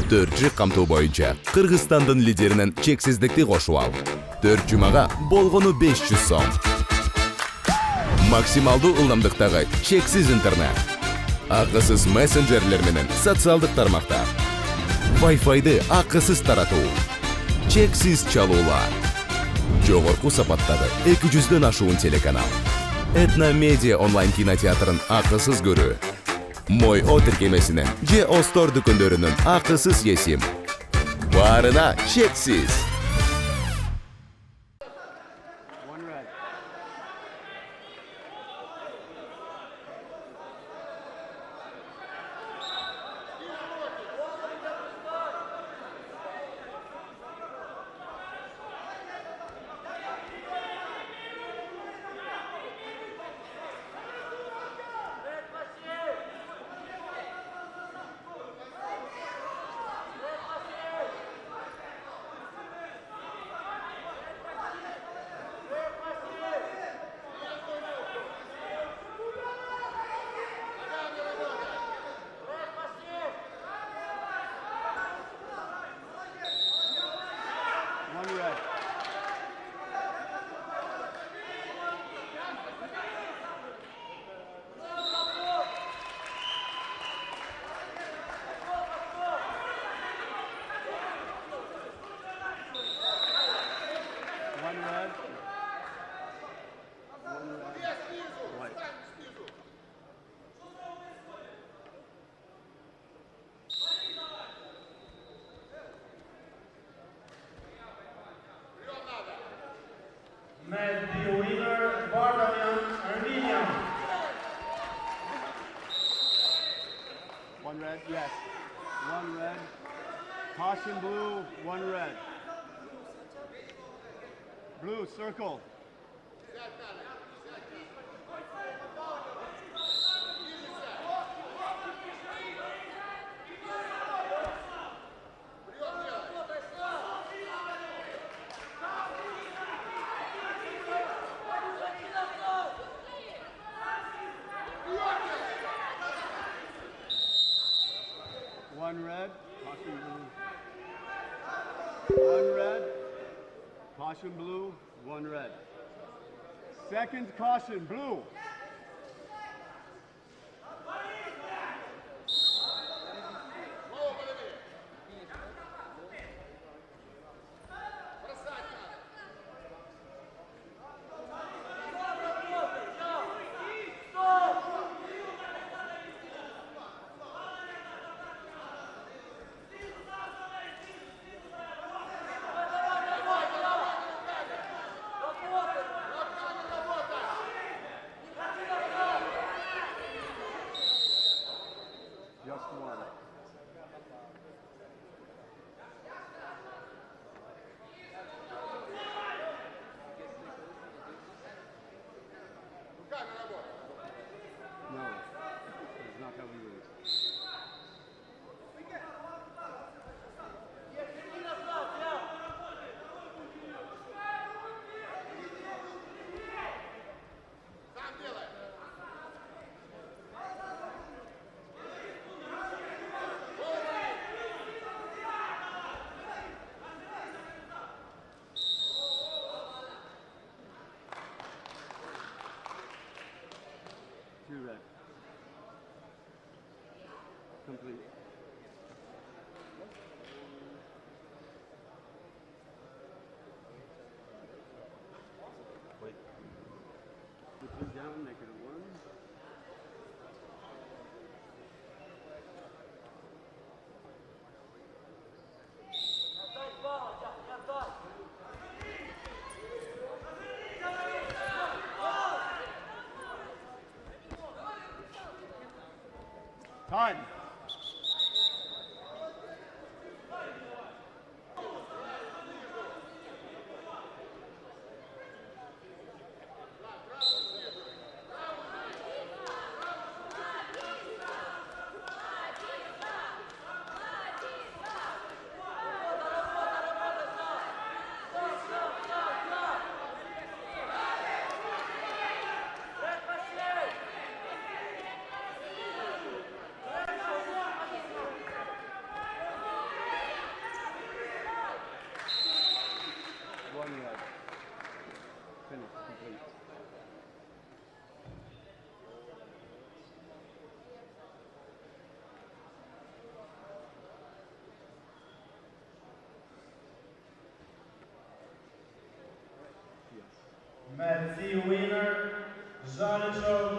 4G камтуу боюнча Кыргызстандын лидеринен чексиздикти кошуп ал. 4 жумага болгону 500 сом. Максималдуу ылдамдыктагы чексиз интернет. Акысыз мессенджерлер менен социалдык тармактар. Wi-Fi'ды акысыз таратуу. Чексиз чалуулар. Жогорку сапаттагы 200дөн ашуун телеканал. Этно Медиа онлайн кинотеатрын акысыз көрүү. Мой О тиркемесинен же Остор дүкөндөрүнүн акысыз есим. Баарына чексиз. Met the winner, Bardamian Armenia. One red, yes. One red. Caution blue, one red. Blue, circle. One red, caution blue. One red, caution blue, one red. Second caution, blue. Just one. No, that's not how we lose. Two red. Complete. Wait. Put two down, make it a one. Time. Finish, complete. Yes. Met the winner, Zonichov